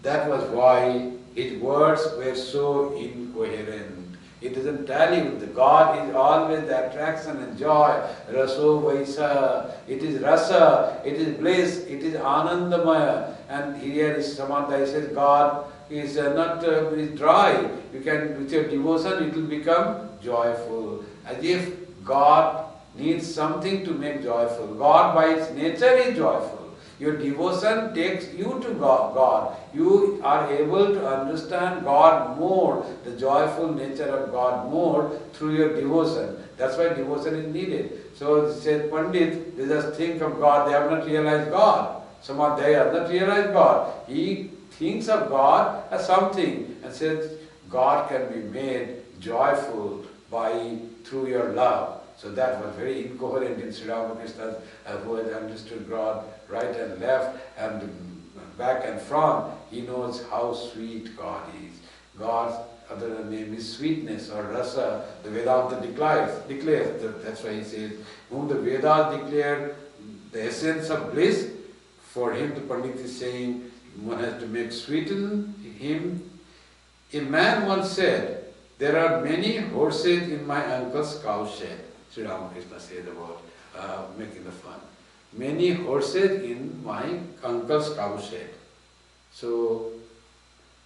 That was why his words were so incoherent. It doesn't tally with the God is always the attraction and joy. Raso Vaisa, it is rasa, it is bliss, it is anandamaya. And here is Samadhi says God is not is dry. You can, with your devotion, it will become joyful. As if God needs something to make joyful. God by its nature is joyful. Your devotion takes you to God. You are able to understand God more, the joyful nature of God more through your devotion. That's why devotion is needed. So it says Pandit, they just think of God, they have not realized God. Samadhi has not realized God. He thinks of God as something and says God can be made joyful through your love. So that was very incoherent in Sri Ramakrishna's, who has understood God right and left and back and front. He knows how sweet God is. God's other name is sweetness or rasa. The Vedanta declares. That's why he says, whom the Vedas declare the essence of bliss, for him the Pandit is saying, one has to make sweeten him. A man once said, there are many horses in my uncle's cow shed. Sri Ramakrishna says about making the fun. Many horses in my uncle's cow shed. So,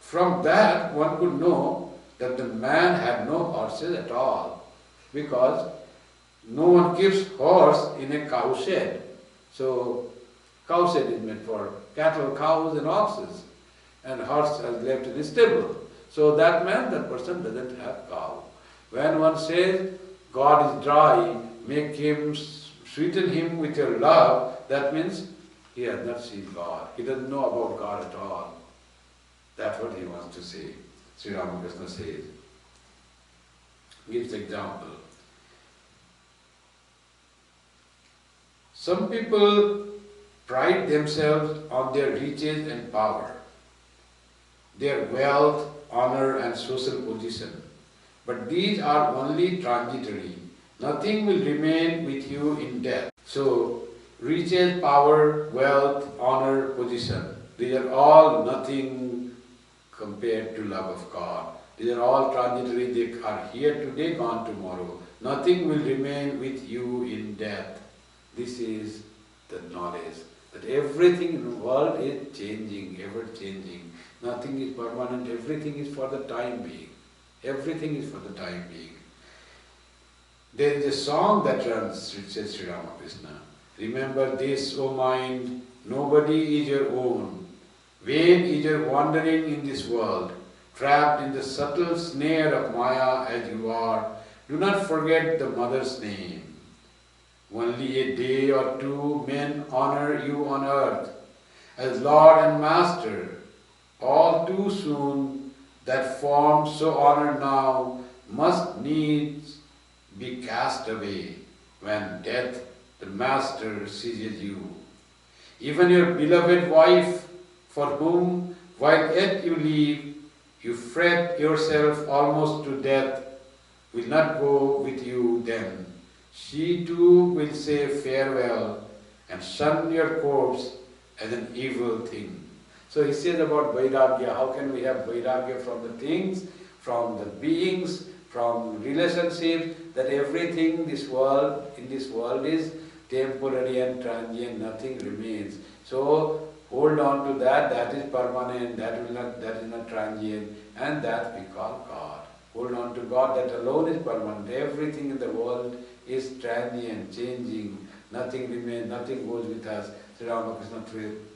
from that one could know that the man had no horses at all, because no one keeps horse in a cow shed. So, cow shed is meant for cattle, cows and oxes, and horse is left in a stable. So that man, that person doesn't have cow. When one says, God is dry, make him, sweeten him with your love, that means he has not seen God. He doesn't know about God at all. That's what he wants to say. Sri Ramakrishna says. Gives example. Some people pride themselves on their riches and power, their wealth, honor and social position. But these are only transitory. Nothing will remain with you in death. So, riches, power, wealth, honor, position, these are all nothing compared to love of God. These are all transitory. They are here today, gone tomorrow. Nothing will remain with you in death. This is the knowledge that everything in the world is changing, ever changing. Nothing is permanent. Everything is for the time being. Everything is for the time being. There is a song that runs, which says Sri Ramakrishna. Remember this, O mind, nobody is your own. Vain is your wandering in this world, trapped in the subtle snare of Maya as you are. Do not forget the mother's name. Only a day or two men honor you on earth as Lord and Master. All too soon that form so honored now must needs be cast away when death, the Master, seizes you. Even your beloved wife, for whom while yet you live, you fret yourself almost to death, will not go with you then. She too will say farewell and shun your corpse as an evil thing. So he says about Vairagya, how can we have Vairagya from the things, from the beings, from relationships, that everything in this world is temporary and transient, nothing remains. So hold on to that, that is permanent, that is not transient, and that we call God. Hold on to God, that alone is permanent. Everything in the world is transient, changing, nothing remains, nothing goes with us. Sri Ramakrishna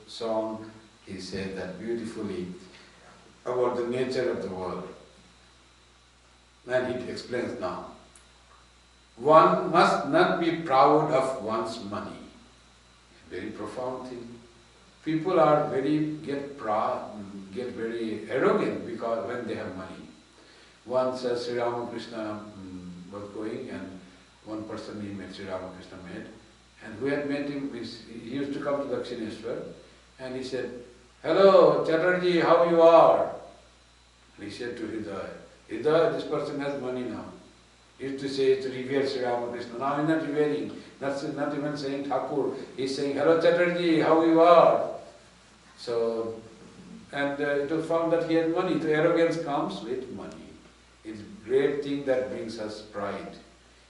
song, he said that beautifully about the nature of the world. And he explains now. One must not be proud of one's money. Very profound thing. People are get very arrogant because when they have money. Once Sri Ramakrishna was going, and one person he met, Sri Ramakrishna met, and who had met him, he used to come to Dakshineshwar, and he said, "Hello, Chatterjee, how you are?" And he said to Hridaya, "Hridaya, this person has money now." He used to say to revere Sri Ramakrishna. Now he's not revering, not even saying Thakur. He's saying, "Hello Chatterjee, how you are?" So, and it was found that he had money. The arrogance comes with money. It's a great thing that brings us pride.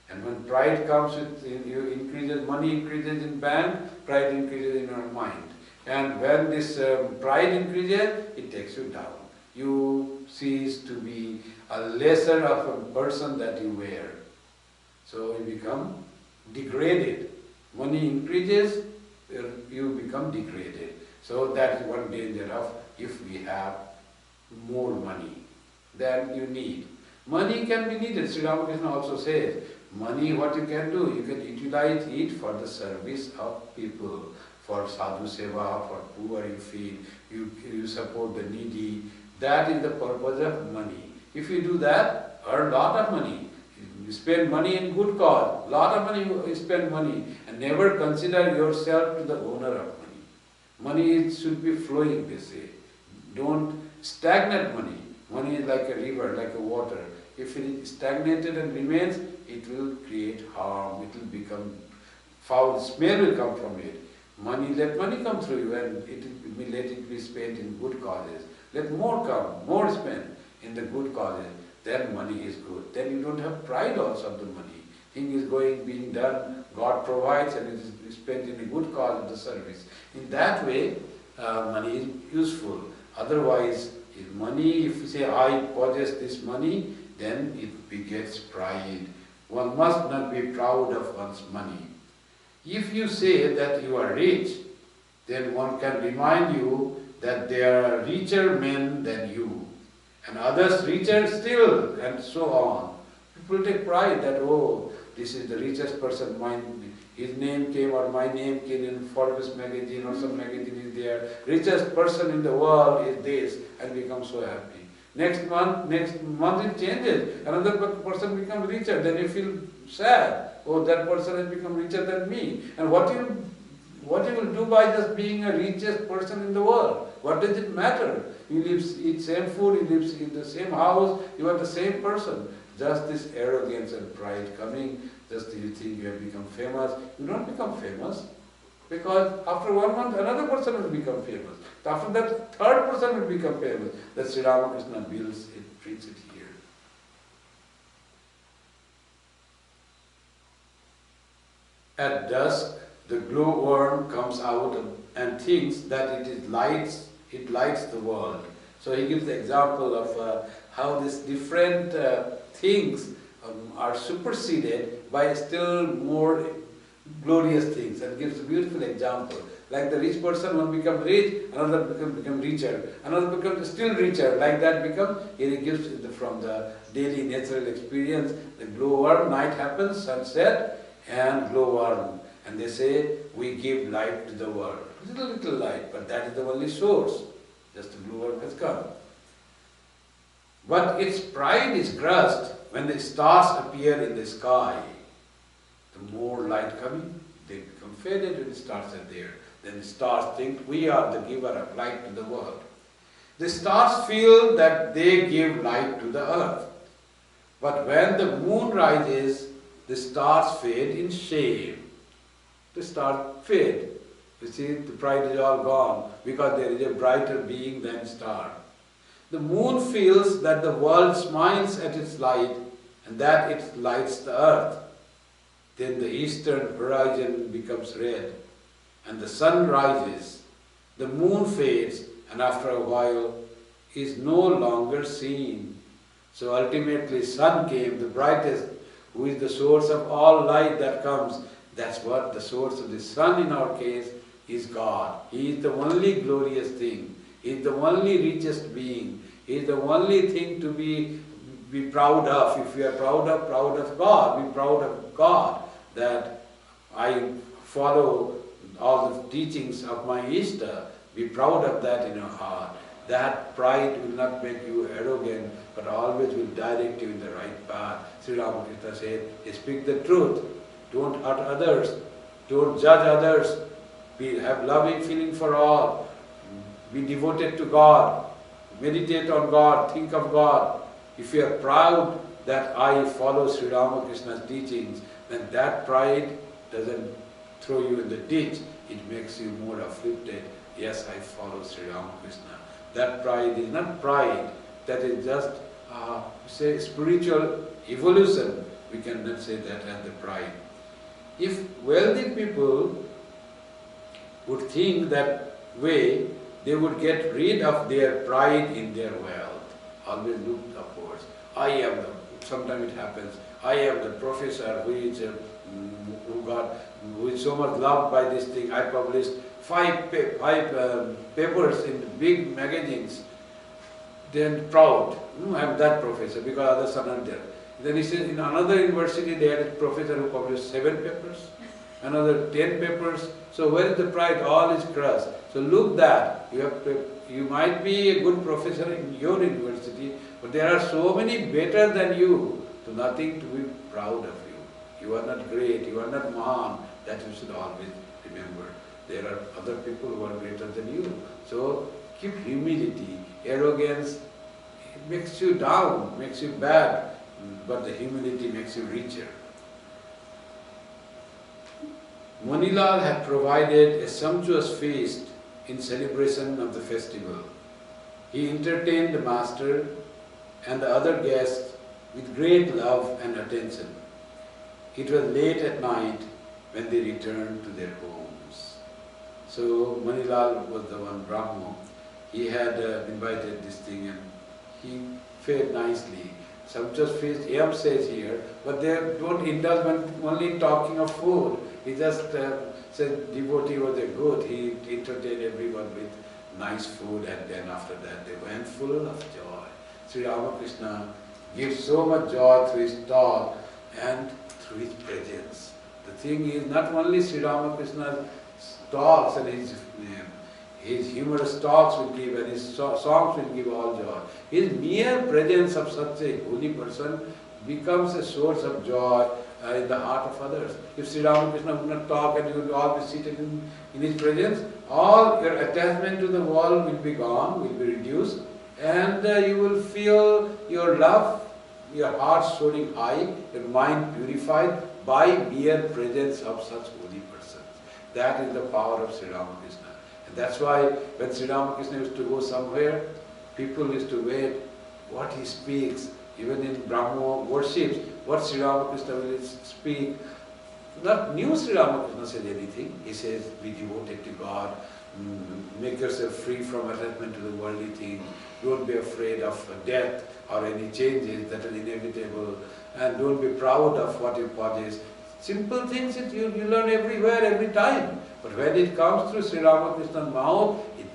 And when pride comes with you increases, money increases in bank, pride increases in our mind. And when this pride increases, it takes you down. You cease to be a lesser of a person that you were. So you become degraded. Money increases, you become degraded. So that is one danger of if we have more money than you need. Money can be needed. Sri Ramakrishna also says, money, what you can do, you can utilize it for the service of people, for sadhu seva, for poor you feed, you support the needy. That is the purpose of money. If you do that, earn a lot of money. You spend money in good cause, lot of money you spend money, and never consider yourself to the owner of money. Money should be flowing, they say. Don't stagnate money. Money is like a river, like a water. If it is stagnated and remains, it will create harm, it will become foul, smell will come from it. Money, let money come through you, and let it be spent in good causes. Let more come, more spend in the good causes. Then money is good. Then you don't have pride also of the money. Thing is being done, God provides, and it is spent in a good cause of the service. In that way, money is useful. Otherwise, if you say, I possess this money, then it begets pride. One must not be proud of one's money. If you say that you are rich, then one can remind you that there are richer men than you, and others richer still, and so on. People take pride that, oh, this is the richest person, his name came or my name came in Forbes magazine or some magazine is there. Richest person in the world is this, and become so happy. Next month it changes. Another person becomes richer. Then you feel sad. Oh, that person has become richer than me. And what you will do by just being a richest person in the world? What does it matter? You eat same food, you live in the same house, you are the same person. Just this arrogance and pride coming, just you think you have become famous. You don't become famous, because after 1 month another person will become famous. After that, third person will become famous. That Sri Ramakrishna builds it, treats it here. At dusk, the glowworm comes out and thinks that it lights the world. So he gives the example of how these different things are superseded by still more glorious things, and gives a beautiful example. Like the rich person, one becomes rich, another becomes richer, another becomes still richer. Like that here he gives from the daily natural experience, the glowworm, night happens, sunset, and glowworm. And they say, we give light to the world. Little light, but that is the only source. Just the glowworm has come. But its pride is crushed when the stars appear in the sky. The more light coming, they become faded when the stars are there. Then the stars think, we are the giver of light to the world. The stars feel that they give light to the earth. But when the moon rises, the stars fade in shame. The stars fade. You see, the pride is all gone because there is a brighter being than star. The moon feels that the world smiles at its light and that it lights the earth. Then the eastern horizon becomes red and the sun rises. The moon fades and after a while is no longer seen. So ultimately sun came, the brightest, who is the source of all light that comes. That's what the source of the sun in our case is God. He is the only glorious thing. He is the only richest being. He is the only thing to be proud of. If we are proud of God, be proud of God, that I follow all the teachings of my Ishta. Be proud of that in your heart. That pride will not make you arrogant, but always will direct you in the right path. Sri Ramakrishna said, speak the truth. Don't hurt others. Don't judge others. Have loving feeling for all. Be devoted to God. Meditate on God. Think of God. If you are proud that I follow Sri Ramakrishna's teachings, then that pride doesn't throw you in the ditch. It makes you more afflicted. Yes, I follow Sri Ramakrishna. That pride is not pride. That is just, say, spiritual evolution. We cannot say that as the pride. If wealthy people would think that way, they would get rid of their pride in their wealth. Always look upwards. Sometimes it happens, I am the professor who is so much loved by this thing. I published five papers in big magazines. Then proud, I am that professor because others are not there. Then he says in another university they had a professor who published 7 papers, another 10 papers. So where is the pride? All is crushed. So look that. You might be a good professor in your university, but there are so many better than you. So nothing to be proud of you. You are not great, you are not Mahan. That you should always remember. There are other people who are greater than you. So keep humility. Arrogance, it makes you down, makes you bad, but the humility makes you richer. Manilal had provided a sumptuous feast in celebration of the festival. He entertained the master and the other guests with great love and attention. It was late at night when they returned to their homes. So Manilal was the one Brahmo. He had invited this thing and he fared nicely. Sumptuous feast, Yam says here, but they don't indulge when only talking of food. He just said devotee was a good. He entertained everyone with nice food and then after that they went full of joy. Sri Ramakrishna gives so much joy through his talk and through his presence. The thing is not only Sri Ramakrishna's talks and his humorous talks will give and his songs will give all joy. His mere presence of such a holy person becomes a source of joy in the heart of others. If Sri Ramakrishna would not talk and you would all be seated in his presence, all your attachment to the world will be gone, will be reduced, and you will feel your love, your heart soaring high, your mind purified by mere presence of such holy persons. That is the power of Sri Ramakrishna. And that's why when Sri Ramakrishna used to go somewhere, people used to wait what he speaks. Even in Brahmo worships, what Sri Ramakrishna will speak. Not new Sri Ramakrishna says anything. He says, be devoted to God, make yourself free from attachment to the worldly things, don't be afraid of death or any changes that are inevitable, and don't be proud of what you possess. Simple things that you learn everywhere, every time. But when it comes through Sri Ramakrishna's mouth, it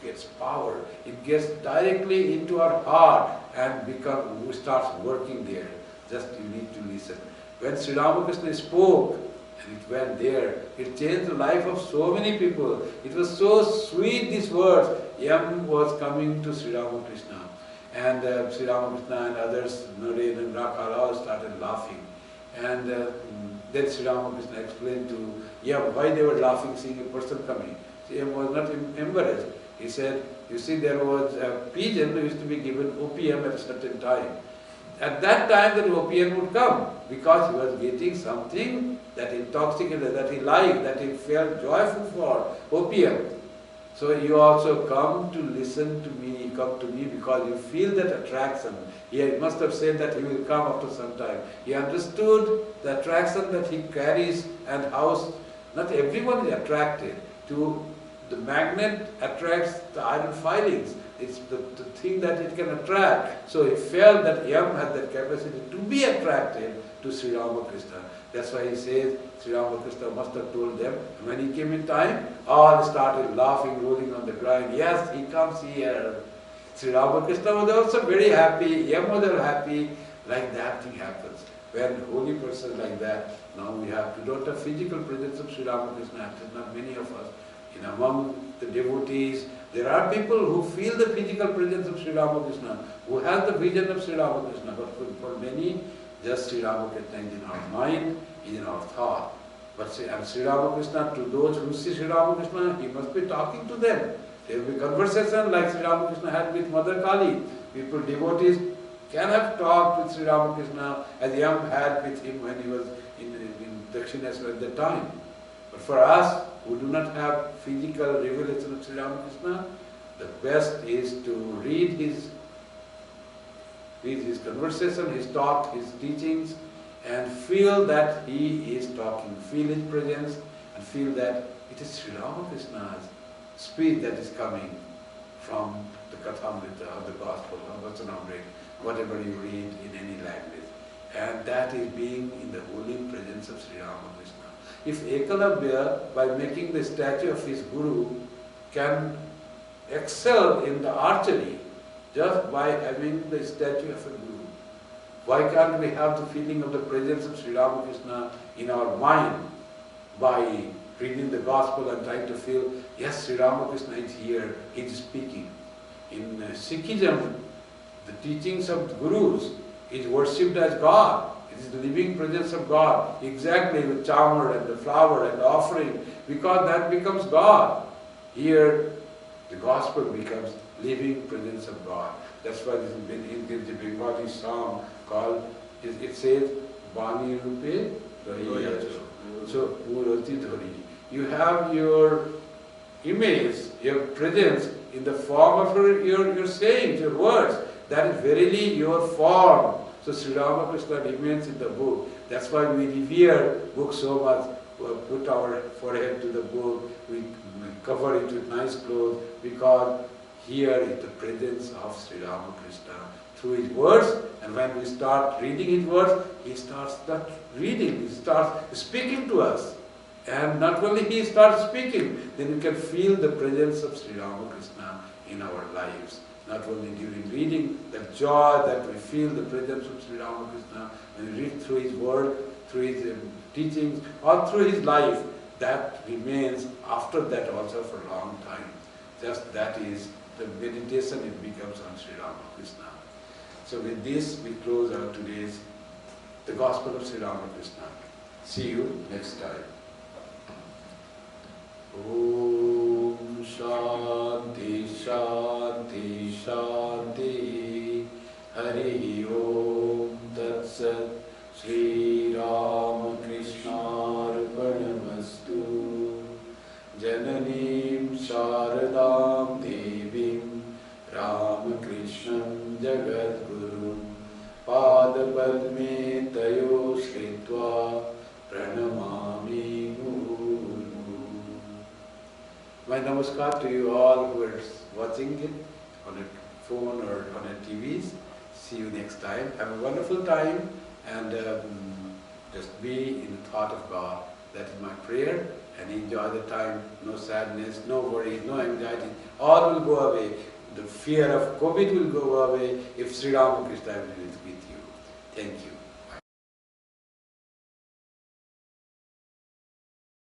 gets power. It gets directly into our heart and starts working there. Just you need to listen. When Sri Ramakrishna spoke, and it went there, it changed the life of so many people. It was so sweet, these words. Yam was coming to Sri Ramakrishna. And Sri Ramakrishna and others, Naren and Rakhal, all started laughing. And then Sri Ramakrishna explained to Yam why they were laughing seeing a person coming. So Yam was not embarrassed. He said, you see, there was a pigeon who used to be given opium at a certain time. At that time, that opium would come because he was getting something that intoxicated, that he liked, that he felt joyful for, opium. So you also come to listen to me, come to me because you feel that attraction. He must have said that he will come after some time. He understood the attraction that he carries and how not everyone is attracted to the magnet attracts the iron filings. It's the thing that it can attract. So he felt that Yam had that capacity to be attracted to Sri Ramakrishna. That's why he says Sri Ramakrishna must have told them. And when he came in time, all started laughing, rolling on the ground. Yes, he comes here. Sri Ramakrishna was also very happy. Yam was happy. Like that thing happens. When holy person like that, now we don't have physical presence of Sri Ramakrishna. There's not many of us. Among the devotees, there are people who feel the physical presence of Sri Ramakrishna, who have the vision of Sri Ramakrishna, but for many, just Sri Ramakrishna is in our mind, is in our thought. But Sri Ramakrishna, to those who see Sri Ramakrishna, he must be talking to them. There will be conversation like Sri Ramakrishna had with Mother Kali. People, devotees, can have talked with Sri Ramakrishna as Yam had with him when he was in Dakshineshwar at that time. But for us, who do not have physical revelation of Sri Ramakrishna, the best is to read his conversation, his talk, his teachings, and feel that he is talking, feel his presence, and feel that it is Sri Ramakrishna's speech that is coming from the Kathamrita or the Gospel or Vachanamrita, whatever you read in any language. And that is being in the holy presence of Sri Ramakrishna. If Ekalavya, by making the statue of his Guru, can excel in the archery just by having the statue of a Guru, why can't we have the feeling of the presence of Sri Ramakrishna in our mind by reading the Gospel and trying to feel, yes, Sri Ramakrishna is here, he is speaking. In Sikhism, the teachings of the Gurus is worshipped as God. It is the living presence of God, exactly with chamar and the flower and the offering, because that becomes God. Here, the Gospel becomes living presence of God. That's why this is the Bengali song called, it says, Bani Rupe Rahiyacho. So, Murati Dhari. You have your image, your presence in the form of your sayings, your words. That is verily your form. So Sri Ramakrishna remains in the book. That's why we revere books so much. We put our forehead to the book, we cover it with nice clothes, because here is the presence of Sri Ramakrishna through his words. And when we start reading his words, he starts not reading, he starts speaking to us. And not only he starts speaking, then you can feel the presence of Sri Ramakrishna in our lives. Not only during reading, the joy that we feel the presence of Sri Ramakrishna when we read through his word, through his teachings, or through his life, that remains after that also for a long time. Just that is the meditation, it becomes on Sri Ramakrishna. So with this, we close our today's the Gospel of Sri Ramakrishna. See you next time. Om Shanti Shanti Shanti Hari Om Tat Sat Sri Ramakrishna Arpanamastu Jananim Sharadam Devim Ramakrishnan Jagat Guru Pada Padme Tayo Shritva Pranamami Guru. My namaskar to you all who are watching it on a phone or on a TVs. See you next time. Have a wonderful time and just be in the thought of God. That is my prayer, and enjoy the time. No sadness, no worry, no anxiety. All will go away. The fear of COVID will go away if Sri Ramakrishna is with you. Thank you.